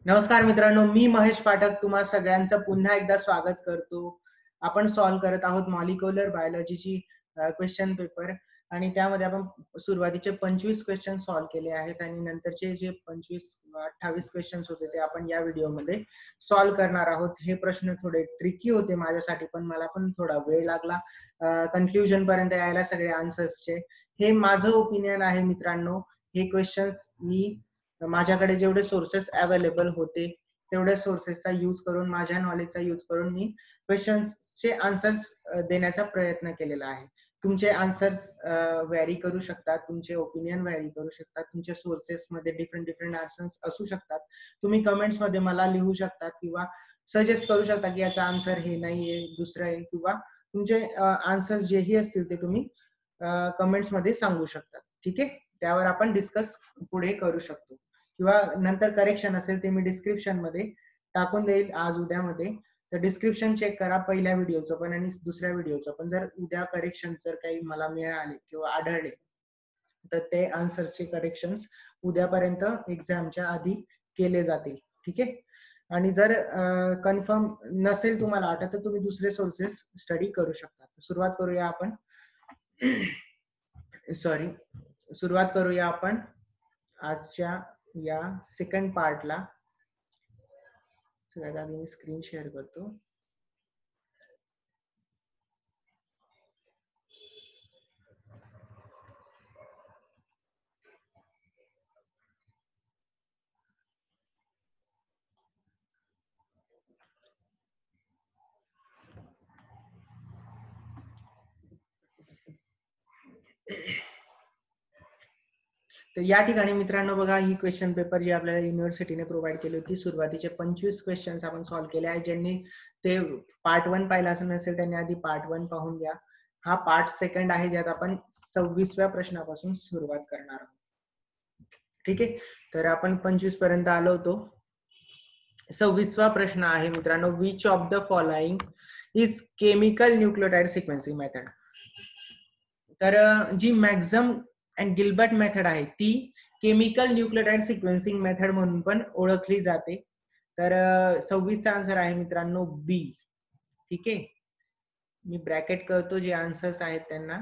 नमस्कार मित्रांनो, मी महेश पाठक तुम्हा सगळ्यांचं पुन्हा एकदा स्वागत करतो. आपण सॉल्व्ह करत आहोत मॉलिक्युलर बायोलॉजीची क्वेश्चन पेपर आणि त्यामध्ये आपण सुरुवातीचे 25 क्वेश्चन सॉल्व्ह केले आहेत आणि नंतरचे जे 28 क्वेश्चन्स होते ते आपण या व्हिडिओमध्ये सॉल्व्ह करणार आहोत. हे प्रश्न थोडे ट्रिकी होते माझ्यासाठी, पण मला पण थोडा वेळ लागला कन्क्लुजन पर्यंत यायला सगळे आन्सर्सचे. हे माझं ओपिनियन आहे मित्रांनो. हे क्वेश्चन्स मी माझ्याकडे जेवढे सोर्सेस अवेलेबल होते तेवढ्या सोर्सेसचा यूज करून, माझ्या नॉलेजचा यूज करून मी क्वेश्चन्सचे आन्सर्स देण्याचा प्रयत्न केलेला आहे. तुमचे आन्सर्स व्हॅरी करू शकतात, तुमचे ओपिनियन व्हॅरी करू शकतात, तुमच्या सोर्सेसमध्ये डिफरंट आन्सर्स असू शकतात. तुम्ही कमेंट्समध्ये मला लिहू शकतात किंवा सजेस्ट करू शकता की याचा आन्सर हे नाहीये, दुसरं आहे, किंवा तुमचे आन्सर्स जेही असतील ते तुम्ही कमेंट्समध्ये सांगू शकतात. ठीक आहे, त्यावर आपण डिस्कस पुढे करू शकतो किंवा नंतर करेक्शन असेल ते मी डिस्क्रिप्शन मध्ये टाकून देईल आज उद्यामध्ये. तर डिस्क्रिप्शन चेक करा पहिल्या व्हिडिओचं पण आणि दुसऱ्या व्हिडिओचं पण. जर उद्या करेक्शन जर काही मला मिळाले किंवा आढळले तर ते आन्सर्सचे करेक्शन्स उद्यापर्यंत एक्झामच्या आधी केले जातील. ठीक आहे, आणि जर कन्फर्म नसेल तुम्हाला वाटत तर तुम्ही दुसरे सोर्सेस स्टडी करू शकता. सुरुवात करूया आपण सुरुवात करूया आपण आजच्या या सेकंड पार्टला. सगळ्यात आधी मी स्क्रीन शेअर करतो. तर या ठिकाणी मित्रांनो बघा, ही क्वेश्चन पेपर जी आपल्याला युनिव्हर्सिटीने प्रोव्हाइड केली होती, सुरुवातीचे 25 क्वेश्चन्स आपण सॉल्व्ह केले आहेत. ज्यांनी ते पार्ट 1 पाहिला असं नसेल त्यांनी आधी पार्ट 1 पाहून घ्या. हा पार्ट सेकंड आहे ज्यात आपण 26व्या प्रश्नापासून सुरुवात करणार आहोत. ठीक आहे, तर आपण 25 पर्यंत आलो होतो. 26वा प्रश्न आहे मित्रांनो, which of the following is chemical nucleotide sequencing method. तर जी मॅक्झम अँड गिल्बर्ट मेथड आहे ती केमिकल न्यूक्लियोटाइड सिक्वेन्सिंग मेथड म्हणून पण ओळखली जाते. तर 26चा आन्सर आहे मित्रांनो बी. ठीक आहे, मी ब्रॅकेट करतो जे आन्सर्स आहेत त्यांना.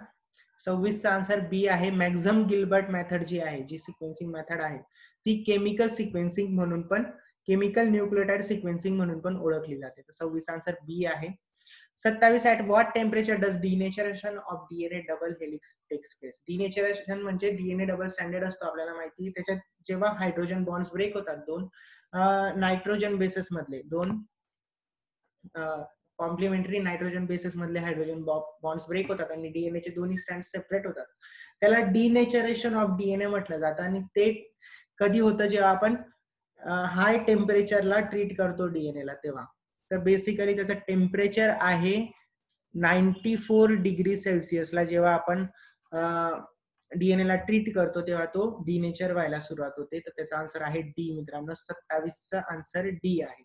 26चा आन्सर बी आहे. मॅक्झम गिल्बर्ट मेथड जी आहे, जी सिक्वेन्सिंग मेथड आहे ती केमिकल सिक्वेन्सिंग म्हणून पण, केमिकल न्यूक्लियोटाइड सिक्वेन्सिंग म्हणून पण ओळखली जाते. तर 26चा आन्सर बी आहे. 27 at what temperature does denaturation of DNA double helix takes place. Denaturation म्हणजे डीएनए डबल स्टँडर्ड असतो आपल्याला माहिती. त्याच्यात जेव्हा हायड्रोजन बॉन्ड्स ब्रेक होतात, दोन नायट्रोजन बेसिस मधले, दोन कॉम्प्लिमेंटरी नायट्रोजन बेसिस मधले हायड्रोजन बॉन्ड्स ब्रेक होतात आणि डीएनए चे दोन्ही स्ट्रँड सेपरेट होतात, त्याला डिनेचरेशन ऑफ डीएनए म्हटलं जातं. आणि ते कधी होतं, जेव्हा आपण हाय टेम्परेचरला ट्रीट करतो डीएनए ला तेव्हा. तर बेसिकली त्याचं टेम्परेचर आहे 94 डिग्री सेल्सिअसला. जेव्हा आपण डीएनए ला ट्रीट करतो तेव्हा तो डिनेचर व्हायला सुरुवात होते. तर त्याचा आन्सर आहे डी मित्रांनो. 27चा आन्सर डी आहे.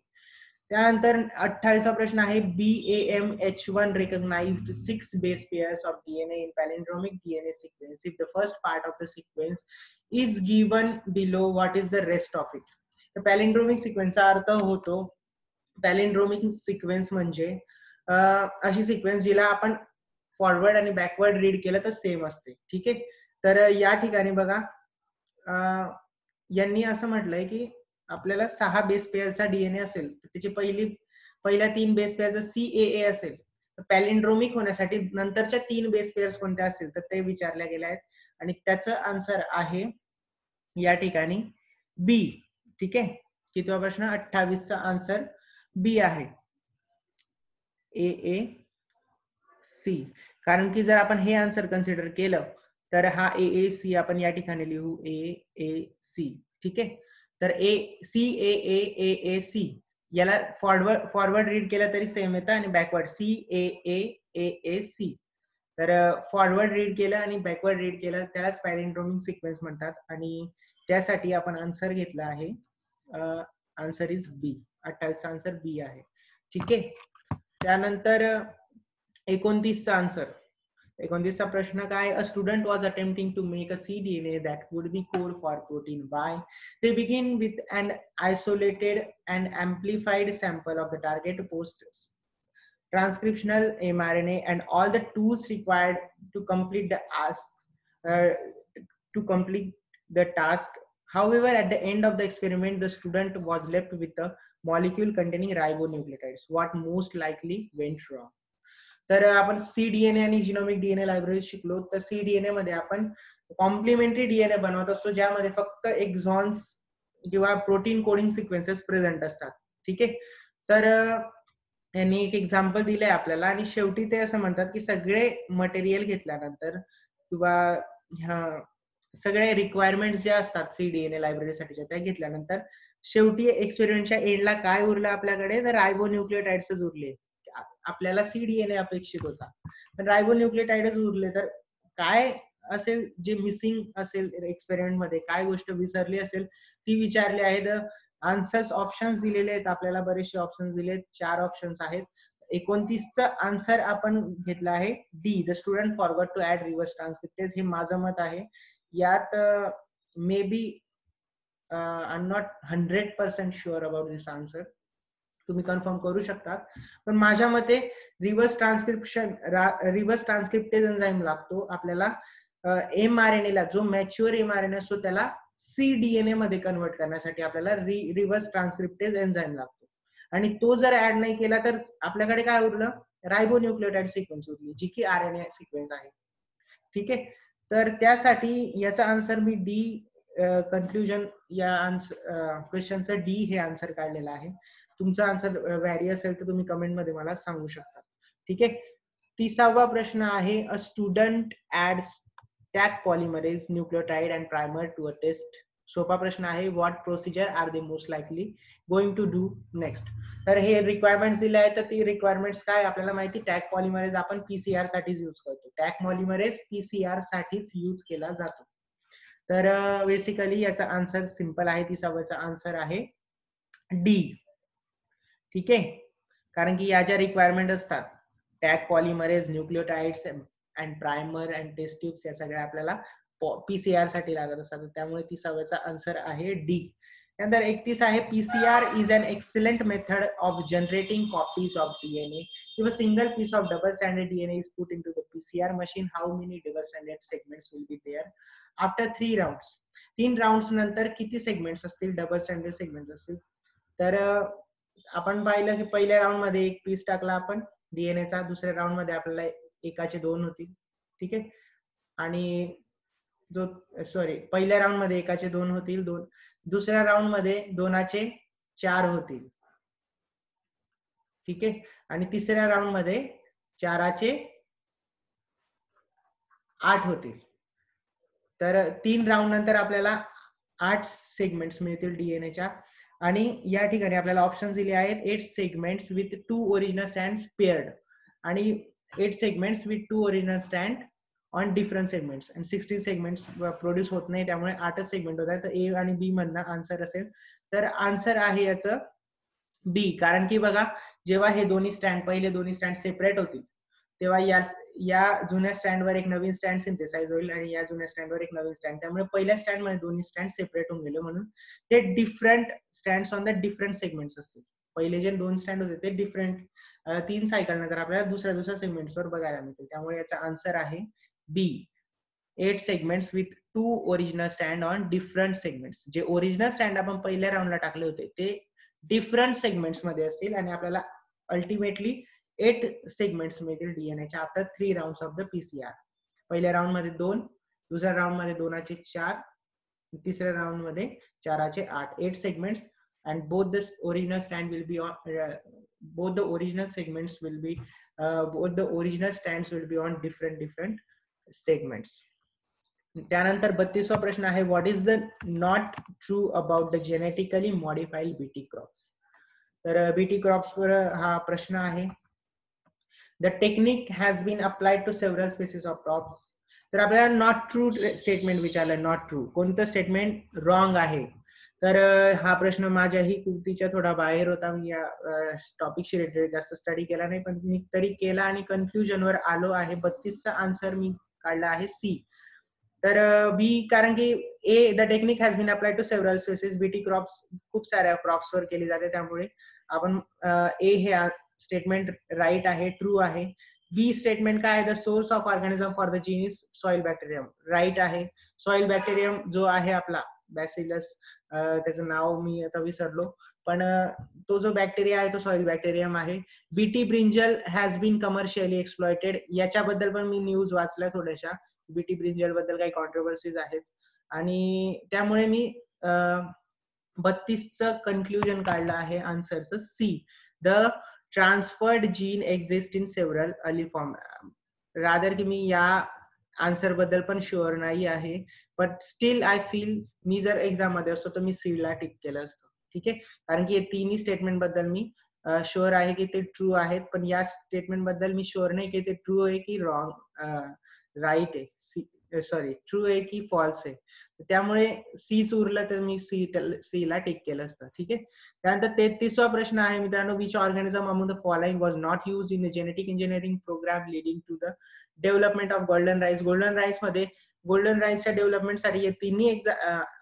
त्यानंतर 28वा प्रश्न आहे, BAMH1 recognized 6 base pairs of DNA in palindromic DNA sequence. If the first part of the sequence is given below, what is the rest of it? तर पॅलिंड्रोमिक सिक्वेन्सचा अर्थ होतो, पॅलिंड्रोमिक सिक्वेन्स म्हणजे अशी सिक्वेन्स जिला आपण फॉरवर्ड आणि बॅकवर्ड रीड केलं तर सेम असते. ठीक आहे, तर या ठिकाणी बघा, यांनी असं म्हटलंय की आपल्याला 6 बेस पेअरचा डीएनए असेल तर त्याची पहिल्या 3 बेस पेअरचा CAA असेल, तर पॅलिंड्रोमिक होण्यासाठी नंतरच्या 3 बेस पेअर्स कोणत्या असतील तर ते विचारल्या गेल्या आहेत आणि त्याचं आन्सर आहे या ठिकाणी बी. ठीक आहे, कितवा प्रश्न? 28चा आन्सर बी आहे, AAC. कारण की जर आपण हे आन्सर कन्सिडर केलं तर हा AAC आपण या ठिकाणी लिहू AAC. ठीक आहे, तर CAAAAC याला फॉरवर्ड रीड केलं तरी सेम येतं आणि बॅकवर्ड CAAAAC. तर फॉरवर्ड रीड केलं आणि बॅकवर्ड रीड केलं त्यालाच पॅलिंड्रोमिक सिक्वेन्स म्हणतात आणि त्यासाठी आपण आन्सर घेतला आहे, आन्सर इज बी. 28चा आन्सर बी आहे. ठीक आहे, त्यानंतर 29चा आन्सर. 29चा प्रश्न काय, a student was attempting to make a cDNA that would be code for protein Y. They begin with an isolated and amplified sample of the target post transcriptional mRNA and all the tools required to complete the task. However, at the end of the experiment, the student was left with a molecule containing ribonucleotides. What most likely went wrong? तर आपण cDNA आणि genomic DNA library शिकलो. तर cDNA मध्ये आपण complementary DNA बनवत असतो, ज्यामध्ये फक्त एक्झॉन्स किंवा प्रोटीन कोडिंग सिक्वेन्सेस प्रेझेंट असतात. ठीक आहे. तर यांनी एक एक्झाम्पल दिलंय आपल्याला आणि शेवटी ते असं म्हणतात की सगळे मटेरियल घेतल्यानंतर किंवा सगळे रिक्वायरमेंट ज्या असतात cDNA लायब्ररीसाठीच्या त्या घेतल्यानंतर शेवटी एक्सपेरिमेंटच्या एंडला काय उरलं आपल्याकडे, तर रायबोन्यूक्लियोटाइड्सच उरले. आपल्याला cDNA अपेक्षित होता पण रायबोन्यूक्लियोटाइडच उरले. तर काय असेल जे मिसिंग असेल एक्सपेरिमेंट मध्ये, काय गोष्ट विसरली असेल ती विचारली आहे. आन्सर्स ऑप्शन्स दिलेले आहेत आपल्याला, बरेचसे ऑप्शन्स दिले आहेत, 4 ऑप्शन्स आहेत. 29चा आन्सर आपण घेतला आहे D, the student forgot to add reverse transcriptase. हे माझं मत आहे. यात maybe I am not 100% sure about this answer, तुम्ही कन्फर्म करू शकता. पण माझ्या मते रिव्हर्स ट्रान्सक्रिप्टेज एन्झाइम लागतो आपल्याला mRNA ला, जो मॅच्युअर mRNA असतो त्याला cDNA मध्ये कन्वर्ट करण्यासाठी आपल्याला रिव्हर्स ट्रान्सक्रिप्टेज एन्झाइम लागतो. आणि तो जर ऍड नाही केला तर आपल्याकडे काय उरलं, रायबोन्यूक्लियोटाइड सिक्वेन्स उरली, जी की RNA सिक्वेन्स आहे. ठीक आहे. तर त्यासाठी याचा आन्सर मी डी, कन्क्लुजन या क्वेश्चनचं डी हे आन्सर काढलेलं आहे. तुमचा आन्सर व्हॅरी असेल तर तुम्ही कमेंट मध्ये मला सांगू शकता. ठीक आहे. 30वा प्रश्न आहे, a student adds Taq polymerase nucleotide and primer to a test. सोपा प्रश्न आहे. What procedure are they most likely going to do next. तर हे रिक्वायरमेंट्स दिले आहेत. तर ती रिक्वायरमेंट्स काय आपल्याला माहिती, टॅग पॉलिमरेज आपण पीसीआर साठीच यूज करतो. टॅग पॉलिमरेज पीसीआर साठीच यूज केला जातो. तर बेसिकली याचा आन्सर सिंपल आहे. 30चा आन्सर आहे डी. ठीक आहे. कारण की या ज्या रिक्वायरमेंट असतात Taq polymerase, nucleotides and primer and test tubes, या सगळ्या आपल्याला पीसीआर साठी लागत असतात. त्यामुळे 30चा आन्सर आहे डी. त्यानंतर 31 आहे, PCR is an excellent method of generating copies of DNA. If a single piece of double stranded DNA is put into the PCR machine, how many double stranded segments will be there after 3 rounds? 3 rounds नंतर किती segments असतील, double standard segments असतील. तर आपण पाहिलं की पहिल्या round मध्ये एक पीस टाकला आपण डीएनएचा, दुसऱ्या राऊंड मध्ये आपल्याला एकाचे 2 होतील. ठीक आहे. आणि पहिल्या राऊंड मध्ये एकाचे 2 होतील, दुसऱ्या राऊंड मध्ये 2चे 4 होतील. ठीक आहे. आणि तिसऱ्या राऊंड मध्ये 4चे 8 होतील. तर 3 राऊंड नंतर आपल्याला 8 सेगमेंट्स मिळतील डीएनएच्या. आणि या ठिकाणी आपल्याला ऑप्शन दिले आहेत 8 segments with 2 original strands paired आणि 8 segments with 2 original strand on different segments. आणि 16 सेगमेंट्स प्रोड्यूस होत नाही, त्यामुळे 8च सेगमेंट होत आहेत. तर ए आणि बी मधनं आन्सर असेल. तर आन्सर आहे याचं बी. कारण की बघा, जेव्हा हे पहिले दोन्ही स्टँड सेपरेट होतील तेव्हा या जुन्या स्टँडवर एक नवीन स्टँड सिंथेसाइज होईल आणि या जुन्या स्टँडवर एक नवीन स्टँड. त्यामुळे पहिल्या स्टँड मध्ये दोन्ही स्टँड सेपरेट होऊन गेले, म्हणून ते different stands on the different segments असतील. पहिले जे 2 स्टँड होते ते डिफरंट 3 सायकल नंतर आपल्याला दुसऱ्या सेगमेंट्सवर बघायला मिळतील. त्यामुळे याचा आन्सर आहे बी, 8 segments with 2 original stand on different segments. जे ओरिजिनल स्टँड आपण पहिल्या राऊंडला टाकले होते ते डिफरंट सेगमेंट्स मध्ये असतील आणि आपल्याला अल्टिमेटली 8 सेगमेंट्स मिळतील डीएनएच्या after 3 rounds of the PCR. पहिल्या राऊंड मध्ये 2, दुसऱ्या राऊंड मध्ये 2चे 4, तिसऱ्या राऊंड मध्ये 4चे 8. 8 segments and both the original stand will be on both the original segments will be both the original stands will be on different segments. त्यानंतर 32वा प्रश्न आहे, what is the not true about the genetically modified Bt crops. तर Bt crops वर हा प्रश्न आहे. The technique has been applied to several species of crops. तर आपल्याला नॉट ट्रू स्टेटमेंट विचारलं. नॉट ट्रू कोणतं स्टेटमेंट रॉंग आहे. तर हा प्रश्न माझ्याही कृतीच्या थोडा बाहेर होता. मी या टॉपिकशी रिलेटेड जास्त स्टडी केला नाही, पण मी तरी केला आणि कन्फ्युजनवर आलो आहे. 32चा आन्सर मी काढला आहे सी. तर बी, कारण की a the technique has been applied to several species. BT crops खूप साऱ्या क्रॉप्सवर केली जाते, त्यामुळे आपण ए हे स्टेटमेंट राईट आहे, ट्रू आहे. बी स्टेटमेंट काय आहे, the source of organism for the gene is soil bacterium, right आहे. सॉइल बॅक्टेरियम जो आहे आपला बॅसिलस, त्याचं नाव मी आता विसरलो, पण तो जो बॅक्टेरिया आहे तो सॉइल बॅक्टेरियम आहे. Bt brinjal has been commercially exploited, याच्याबद्दल पण मी न्यूज वाचल्या थोड्याशा. बीटी ब्रिंजल बद्दल काही कॉन्ट्रोवर्सीज आहेत आणि त्यामुळे मी 32चं कन्क्लुजन काढलं आहे आन्सरचं C. The transferred gene exist in several early form. Rather की मी या आन्सर बद्दल पण शुअर नाही आहे, बट स्टील आय फील मी जर एक्झाम मध्ये असतो तर मी सी ला टिक केलं असतं. ठीक आहे, कारण की तिन्ही स्टेटमेंट बद्दल मी शुअर आहे की ते ट्रू आहेत, पण या स्टेटमेंट बद्दल मी शुअर नाही की ते ट्रू आहे की रॉंग, राईट आहे, सॉरी ट्रू आहे की फॉल्स आहे. त्यामुळे सीच उरलं तर मी सी ला टिक केलं असतं. ठीक आहे. त्यानंतर 33वा प्रश्न आहे मित्रांनो, which organism among the following was not use in genetic engineering program leading to the development of golden rice. Golden rice मध्ये गोल्डन राईसच्या डेव्हलपमेंटसाठी हे तिन्ही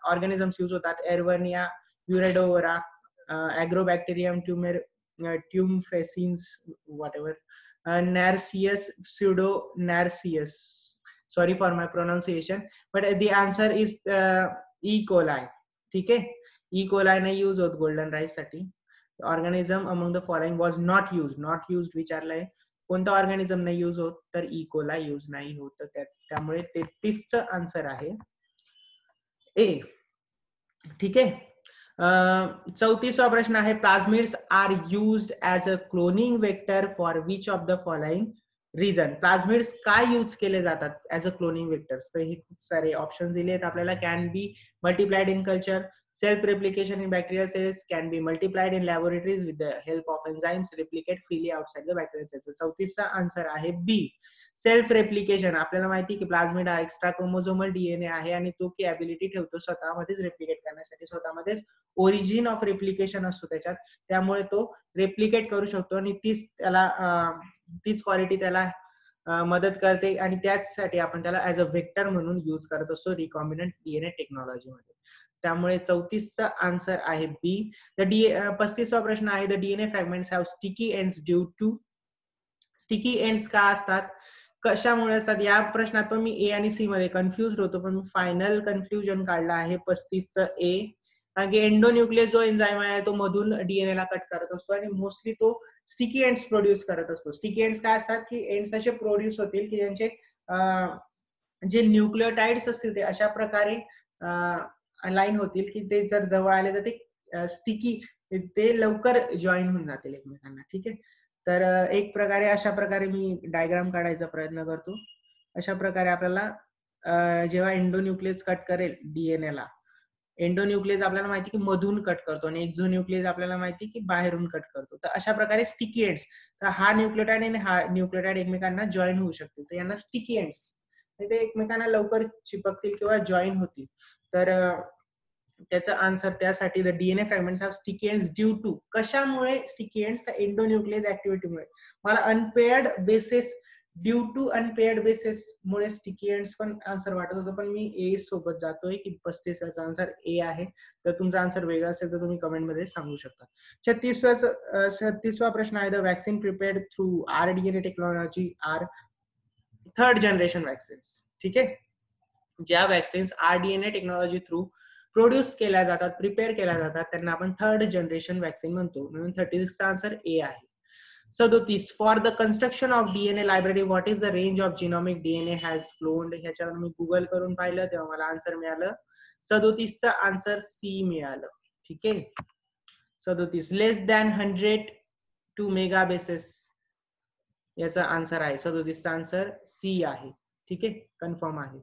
ऑर्गॅनिझम्स यूज होतात. Erwinia uredovora, Agrobacterium tumefaciens whatever, Narcissus, pseudo Narcissus. Sorry for my pronunciation, but the answer is E. coli. ठीक आहे, E. coli नाही use होत गोल्डन राईस साठी. Organism among the following was not use विचारलंय, कोणता organism नाही use होत, तर E. coli यूज नाही होत. त्यामुळे 33चं आन्सर आहे ए. ठीक आहे. 34वा प्रश्न आहे, plasmids are used as a cloning vector for which of the following reason. Plasmids काय यूज केले जातात ऍज अ क्लोनिंग वेक्टर्स, तर हे खूप सारे ऑप्शन दिले आहेत आपल्याला. Can be multiplied in culture, self replication in bacterial cells, can be multiplied in laboratories with the help of enzymes, replicate freely outside the bacterial cells. 34चा answer आहे B, self replication. आपल्याला माहिती की plasmid हा extra chromosomal DNA आहे आणि तो की ॲबिलिटी ठेवतो स्वतःमध्येच रेप्लिकेट करण्यासाठी, स्वतःमध्येच ओरिजिन ऑफ रेप्लिकेशन असतो त्याच्यात, त्यामुळे तो रेप्लिकेट करू शकतो आणि तीच क्वालिटी त्याला मदत करते आणि त्याचसाठी आपण त्याला ऍज अ व्हेक्टर म्हणून यूज करत असतो रिकॉम्बिनंट डीएनए टेक्नॉलॉजी मध्ये. त्यामुळे 34चा आन्सर आहे बी. 35वा प्रश्न आहे, the DNA fragments have sticky ends due to. Sticky ends का असतात, कशामुळे असतात, या प्रश्नात पण मी ए आणि सी मध्ये कन्फ्युज होतो, पण मी फायनल कन्फ्युजन काढला आहे 35चं ए. कारण की एंडोन्यूक्लियस जो एन्झाइम आहे तो मधून डीएनए ला कट करत असतो आणि मोस्टली तो स्टिकी एंड्स प्रोड्यूस करत असतो. स्टिकी एंड्स काय असतात की एंड्स असे प्रोड्यूस होतील की ज्यांचे जे न्यूक्लियोटाइड्स असतील ते अशा प्रकारे अलाइन होतील की ते जर जवळ आले तर ते स्टिकी, ते लवकर जॉईन होऊन जातील एकमेकांना. ठीक आहे, तर एक प्रकारे अशा प्रकारे मी डायग्राम काढायचा प्रयत्न करतो. अशा प्रकारे आपल्याला जेव्हा एंडोन्यूक्लियस कट करेल डीएनए ला, एंडोन्यूक्लियस आपल्याला माहिती की मधून कट करतो आणि एक्झोन्यूक्लियस आपल्याला माहिती की बाहेरून कट करतो. तर अशा प्रकारे स्टिकी एंड्स, तर हा न्यूक्लियोटाइड आणि हा न्यूक्लियोटाइड एकमेकांना जॉईन होऊ शकतील, तर यांना स्टिकी एंड्स, ते एकमेकांना लवकर चिपकतील किंवा जॉईन होतील. तर त्याचा आन्सर त्यासाठी the DNA fragments have sticky ends due to. कशामुळे स्टिकी एंड्स, तर एंडोन्यूक्लियस ऍक्टिव्हिटीमुळे. मला unpaired bases, due to unpaired bases मुळे स्टिकी एंड्स पण आन्सर वाटत होतं, पण मी ए सोबत जातोय की 35चा आन्सर ए आहे. तर तुमचा आन्सर वेगळा असेल तर तुम्ही कमेंट मध्ये सांगू शकता. 36वा प्रश्न आहे, the vaccine prepared through rDNA technology are third generation vaccines. ठीक आहे, ज्या vaccines rDNA technology through produce केल्या जातात, प्रिपेअर केल्या जातात, त्यांना आपण थर्ड जनरेशन वॅक्सिन म्हणतो. म्हणून 36चा आन्सर ए आहे. 37, for the construction of DNA library what is the range of genomic DNA has cloned. ह्याच्यावर मी गुगल करून पाहिलं तेव्हा मला आन्सर मिळालं 37चा आन्सर सी मिळालं. ठीक आहे, 37 लेस दॅन 102 मेगा बेसिस याचा आन्सर आहे. 37चा आन्सर सी आहे. ठीक आहे, कन्फर्म आहे.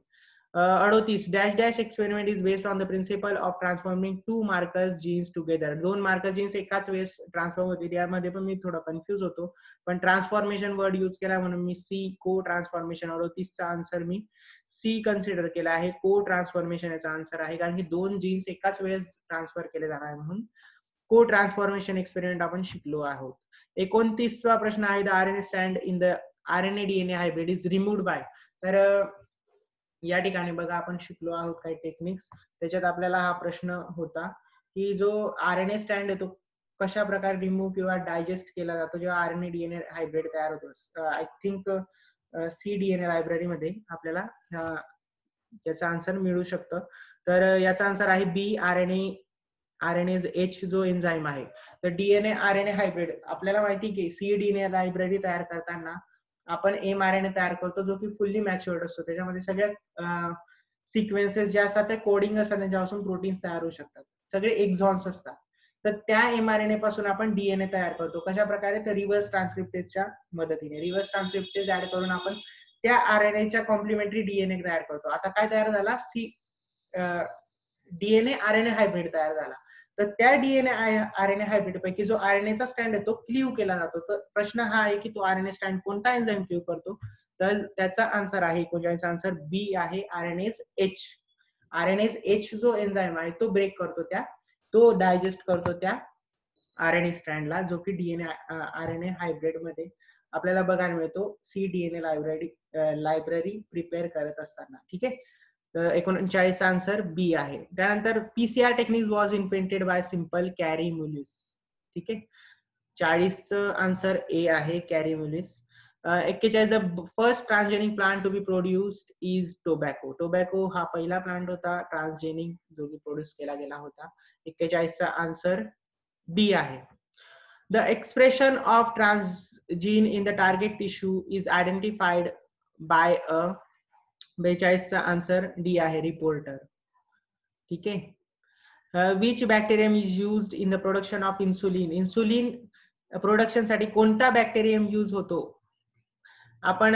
38 dash dash experiment is based on the principle of transforming two markers genes together. 2 marker genes एकाच वेळेस ट्रान्सफॉर्म होतील. यामध्ये पण मी थोडा कन्फ्युज होतो, पण ट्रान्सफॉर्मेशन वर्ड यूज केला म्हणून मी सी को ट्रान्सफॉर्मेशन 38 चा आन्सर मी सी कन्सिडर केला आहे. को ट्रान्सफॉर्मेशन याचा आन्सर आहे, कारण की 2 जीन्स एकाच वेळेस ट्रान्सफर केले जाणार आहे म्हणून को ट्रान्सफॉर्मेशन एक्सपेरिमेंट आपण शिकलो आहोत. 29वा प्रश्न आहे, the RNA stand in the RNA DNA hybrid is removed by. तर या ठिकाणी बघा आपण शिकलो आहोत काही टेक्निक्स. त्याच्यात आपल्याला हा प्रश्न होता की जो आरएनए स्टँड आहे तो कशा प्रकारे रिमूव्ह किंवा डायजेस्ट केला जातो जेव्हा आरएनए डीएनए हायब्रिड तयार होतो. आय थिंक सी डीएनए लायब्ररीमध्ये आपल्याला याचा आन्सर मिळू शकतं. तर याचा आन्सर आहे बी आरएनएज एच जो एन्झाईम आहे. तर डीएनए आरएनए हायब्रिड आपल्याला माहिती की सी डीएनए लायब्ररी तयार करताना आपण एमआरएनए तयार करतो जो की फुल्ली मॅच्युअर्ड असतो. त्याच्यामध्ये सगळ्या सिक्वेन्सेस ज्या असतात त्या कोडिंग असतात, त्यांच्यापासून प्रोटीन्स तयार होऊ शकतात, सगळे एक्झॉन्स असतात. तर त्या एमआरएनए पासून आपण डीएनए तयार करतो. कशा प्रकारे? तर रिव्हर्स ट्रान्सक्रिप्टेजच्या मदतीने. रिव्हर्स ट्रान्सक्रिप्टेज ऍड करून आपण त्या आरएनएच्या कॉम्प्लिमेंटरी डीएनए तयार करतो. आता काय तयार झाला? डीएनए आरएनए हायब्रिड तयार झाला. तर त्या डीएनए आरएनए हायब्रिड पैकी जो आरएनएचा स्टँड आहे तो क्लीव्ह केला जातो. तर प्रश्न हा आहे की तो आरएनए स्टँड कोणता एन्झाईम क्लीव्ह करतो? तर त्याचा आन्सर आहे, क्वेश्चनचा आन्सर बी आहे, आरएनएज एच. आरएनएज एच जो एन्झाईम आहे तो ब्रेक करतो, तो डायजेस्ट करतो त्या आरएनए स्टँडला, जो की डीएनए आरएनए हायब्रिड मध्ये आपल्याला बघायला मिळतो सी डीएनए लायब्ररी प्रिपेअर करत असताना. ठीक आहे. 39 आन्सर बी आहे. त्यानंतर PCR technique was invented by simple Kary Mullis. ठीक आहे. 40चं आन्सर ए आहे, Kary Mullis. 41 the first transgenic plant to be produced is tobacco. Tobacco हा पहिला प्लांट होता ट्रान्सजेनिक जो की प्रोड्यूस केला गेला होता. 41चा आन्सर बी आहे. The expression of transgene in the target tissue is identified by a 42चा आन्सर डी आहे, रिपोर्टर. ठीक आहे. Which bacterium is used in the production of insulin. Insulin production साठी कोणता बॅक्टेरियम यूज होतो? आपण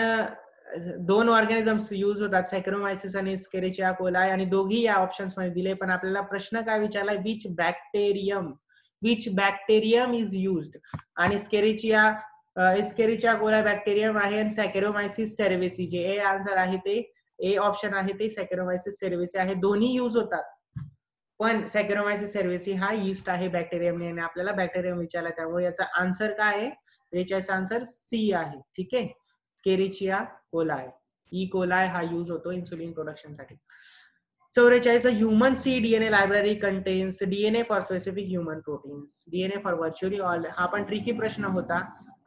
2 ऑर्गॅनिझम्स यूज होतात, सॅकरोमायसिस आणि एस्केरिचिया कोलाई, आणि दोघी या ऑप्शन्स मध्ये दिले. पण आपल्याला प्रश्न काय विचारलाय? Which bacterium is used. आणि एस्केरिचिया कोलाई बॅक्टेरियम आहे आणि सॅकरोमायसिस सेरेव्हेसी जे ए आन्सर आहे ते ए ऑप्शन आहे ते सॅकरोमायसिस सेरेव्हेसी आहे. दोन्ही यूज होतात, पण सॅकरोमायसिस सेरेव्हेसी हा यीस्ट आहे बॅक्टेरियम आणि आपल्याला बॅक्टेरियम विचारला, त्यामुळे याचा आन्सर काय आहे? याचा आन्सर सी आहे. ठीक आहे. एस्केरिचिया कोलाई, ई कोलाई हा यूज होतो इन्सुलिन प्रोडक्शन साठी. 44 human c DNA library contains DNA for specific human proteins. DNA for virtually all. हा पण ट्रिकी प्रश्न होता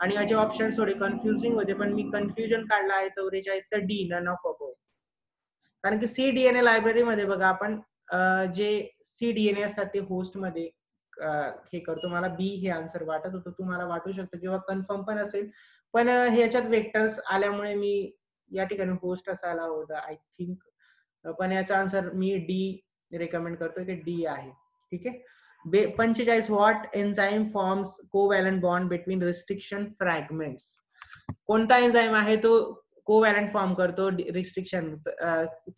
आणि याचे ऑप्शन थोडे कन्फ्युजिंग होते, पण मी कन्फ्युजन काढला आहे. 44चं डी, नन ऑफ अबोव. कारण की सी डीएनए लायब्ररीमध्ये बघा आपण जे सी डीएनए असतात ते होस्ट मध्ये हे करतो. मला बी हे आन्सर वाटत होतं, तुम्हाला वाटू शकतं किंवा कन्फर्म पण असेल, पण ह्याच्यात वेक्टर्स आल्यामुळे मी या ठिकाणी होस्ट असायला होता आय थिंक, पण याचा आन्सर मी डी रेकमेंड करतो की डी आहे. ठीक आहे. 45 what enzyme forms covalent bond between restriction fragments. कोणता एन्झाईम आहे तो कोव्हॅलंट फॉर्म करतो रिस्ट्रिक्शन?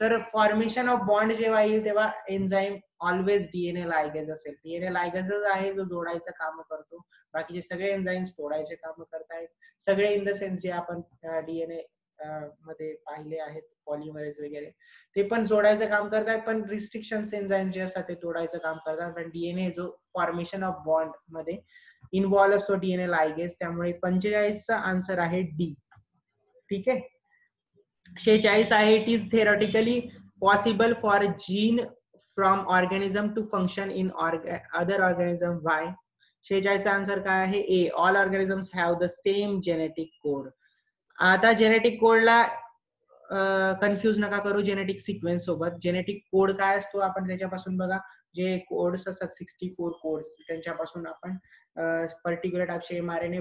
तर फॉर्मेशन ऑफ बॉन्ड जेव्हा येईल तेव्हा एन्झाईम ऑलवेज डीएनए लायगेज असेल. डीएनए लायगेजच आहे जो जोडायचं काम करतो. बाकीचे सगळे एन्झाईम्स तोडायचे काम करतायत. सगळे इन द सेन्स जे आपण डीएनए मध्ये पाहिले आहेत, पॉलिमरेज वगैरे, ते पण जोडायचं काम करतात, पण रिस्ट्रिक्शन एन्झाईम जे असतात ते तोडायचं काम करतात. पण डीएनए जो फॉर्मेशन ऑफ बॉन्ड मध्ये इन्व्हॉल्व असतो डीएनए लायगेज, त्यामुळे 45चा आन्सर आहे डी. ठीक आहे. 46 आहे, it is theoretically possible for gene from organism to function in other organism. Why? 46चा आन्सर काय आहे? A, all organisms have the same genetic code. आता जेनेटिक कोडला कन्फ्युज नका करू जेनेटिक सिक्वेन्स सोबत. जेनेटिक कोड काय असतो आपण त्याच्यापासून बघा, जे कोड्स असतात 64 कोड्स, त्यांच्यापासून आपण पर्टिक्युलर टाइपचे एमआरएनए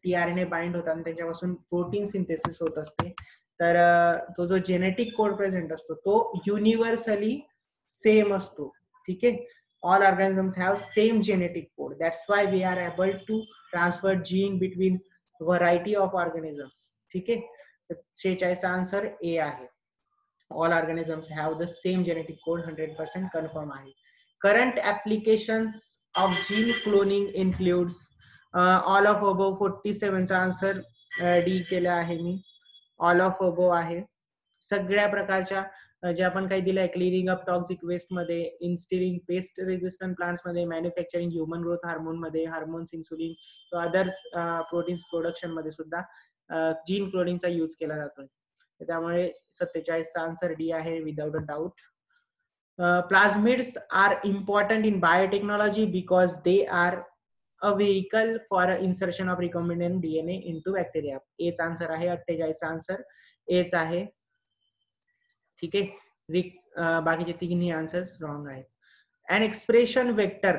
टीआरएनए बाइंड होतात आणि त्याच्यापासून प्रोटीन सिंथेसिस होत असते. तर तो जो जेनेटिक कोड प्रेझेंट असतो तो युनिव्हर्सली सेम असतो. ठीक आहे. All organisms have same genetic code. That's why we are able to transfer gene between variety of organisms. ठीक आहे. 46चा आन्सर ए आहे. all organisms have the same genetic code 100% confirm आहे. Current applications of gene cloning includes all of above 47 चा answer D केला आहे मी. All of अबो आहे. सगळ्या प्रकारच्या जे आपण काही दिलंय क्लिनिंग अप टॉक्सिक वेस्ट मध्ये, इन्स्टिलिंग पेस्ट रेजिस्टंट प्लांट्स मध्ये, मॅन्युफॅक्चरिंग ह्युमन ग्रोथ हार्मोन मध्ये, hormones, insulin, others proteins production मध्ये सुद्धा जीन क्लोनिंगचा यूज केला जातोय. त्यामुळे 47 चा आन्सर डी आहे without a doubt. Plasmids are important in biotechnology because they are a vehicle for insertion of recombinant DNA into bacteria. H answer आहे. 48 चा answer H आहे. ठीक आहे. बाकीचे तिन्ही आन्सर्स रॉंग आहेत. अन एक्सप्रेशन वेक्टर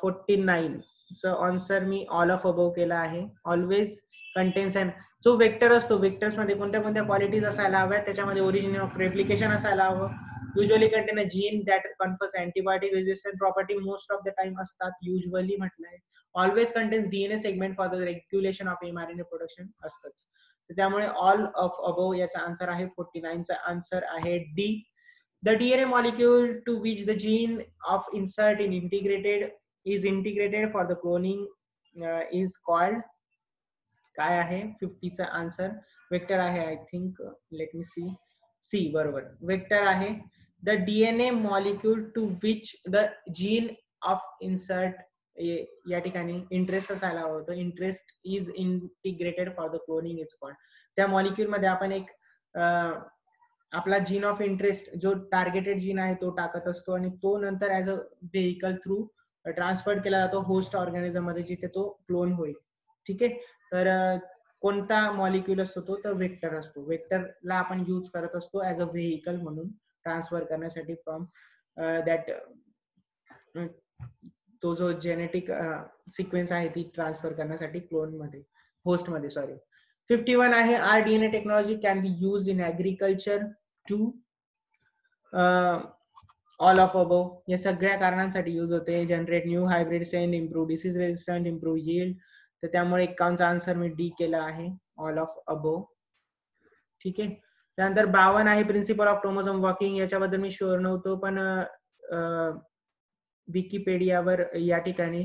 49 चा answer me all of above केला आहे. ऑलवेज कंटेन्स अँड जो वेक्टर असतो, वेक्टर्स मध्ये कोणत्या कोणत्या क्वालिटीज असायला हव्यात, त्याच्यामध्ये ओरिजिन ऑफ रेप्लिकेशन असायला हवं. Usually contain a gene that confers antibiotic resistant property most of the time असतात. युजली म्हटलंय. Always contains DNA segment for the regulation of mRNA production असतंच. त्यामुळे ऑल ऑफ अबव याचा आन्सर आहे. 49 चा answer आहे D. The DNA molecule to which the gene of insert is integrated for the cloning is called काय आहे. 50 चा answer vector आहे. I think let me see. C बरोबर वेक्टर आहे. The DNA molecule to which the gene of insert या ठिकाणी interest असायला हवं. Interest is integrated for the cloning is called. त्या मॉलिक्यूल मध्ये आपण एक आपला जीन ऑफ इंटरेस्ट जो टार्गेटेड जीन आहे तो टाकत असतो आणि तो नंतर as a vehicle through transfer केला जातो होस्ट ऑर्गॅनिझम मध्ये, जिथे तो क्लोन होईल. ठीक आहे. तर कोणता मॉलिक्यूल असतो तो, तर वेक्टर असतो. वेक्टरला आपण यूज करत असतो ऍज अ व्हेइकल म्हणून ट्रान्सफर करण्यासाठी फ्रॉम दॅट तो जो जेनेटिक सिक्वेन्स आहे ती ट्रान्सफर करण्यासाठी क्लोन मध्ये, होस्ट मध्ये सॉरी. 51 आहे. R DNA technology can be used in agriculture to all of above. या सगळ्या कारणांसाठी यूज होते. Generate new hybrid cell, improve disease resistant, improve yield. तर त्यामुळे 51 चा आन्सर मी डी केला आहे. All of above. ठीक आहे. त्यानंतर 52 आहे. Principle of chromosome walking. याच्याबद्दल मी शुअर नव्हतो, पण विकिपीडियावर या ठिकाणी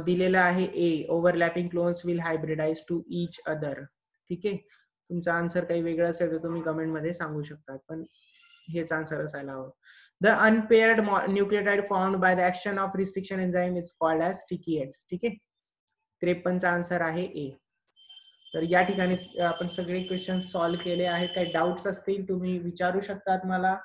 दिलेलं आहे A. Overlapping clones will hybridize to each other. ठीक आहे. तुमचा आन्सर काही वेगळं असेल तर तुम्ही कमेंट मध्ये सांगू शकता, पण हेच आन्सर असायला हवं. The unpaired nucleotide found by the action of restriction enzyme is called as sticky ends. ठीक आहे. 53 चा आन्सर आहे ए. तर या ठिकाणी आपण सगळे क्वेश्चन सॉल्व्ह केले आहेत. काही डाऊट्स असतील तुम्ही विचारू शकतात मला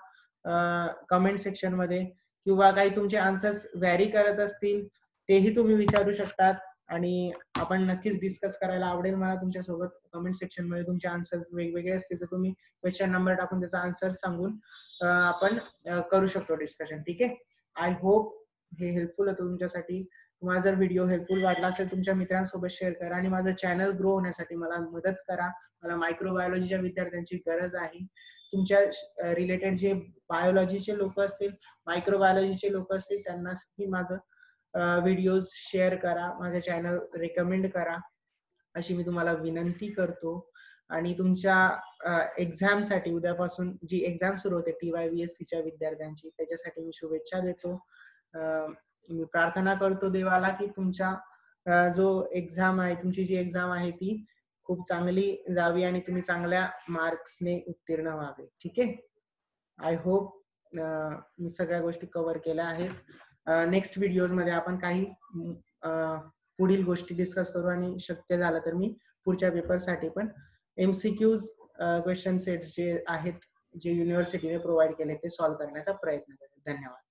कमेंट सेक्शन मध्ये, किंवा काही तुमचे आन्सर्स व्हॅरी करत असतील तेही तुम्ही विचारू शकतात आणि आपण नक्कीच डिस्कस करायला आवडेल मला तुमच्यासोबत. कमेंट सेक्शन मध्ये तुमचे आन्सर्स वेगवेगळे असतील तर तुम्ही क्वेश्चन नंबर टाकून त्याचा आन्सर सांगून आपण करू शकतो डिस्कशन. ठीक आहे. आय होप हे हेल्पफुल होतं तुमच्यासाठी. तुम्हाला जर व्हिडिओ हेल्पफुल वाटला असेल तुमच्या मित्रांसोबत शेअर करा आणि माझं चॅनल ग्रो होण्यासाठी मला मदत करा. मला मायक्रोबायोलॉजीच्या विद्यार्थ्यांची गरज आहे. तुमच्या रिलेटेड जे बायोलॉजीचे लोक असतील, मायक्रोबायोलॉजीचे लोक असतील, त्यांनाही माझं व्हिडिओज शेअर करा, माझं चॅनल रेकमेंड करा, अशी मी तुम्हाला विनंती करतो. आणि तुमच्या एक्झामसाठी उद्यापासून जी एक्झाम सुरू होते TYVSCच्या विद्यार्थ्यांची, त्याच्यासाठी मी शुभेच्छा देतो. मी प्रार्थना करतो देवाला की तुमच्या जो एक्झाम आहे, तुमची जी एक्झाम आहे ती खूप चांगली जावी आणि तुम्ही चांगल्या मार्क्सने उत्तीर्ण व्हावे. ठीक आहे. आय होप मी सगळ्या गोष्टी कव्हर केल्या आहेत. नेक्स्ट व्हिडिओज मध्ये आपण काही पुढील गोष्टी डिस्कस करू आणि शक्य झालं तर मी पुढच्या पेपरसाठी पण MCQs क्वेश्चन सेट्स जे आहेत जे युनिव्हर्सिटीने प्रोव्हाइड केले ते सॉल्व्ह करण्याचा प्रयत्न करेन. धन्यवाद.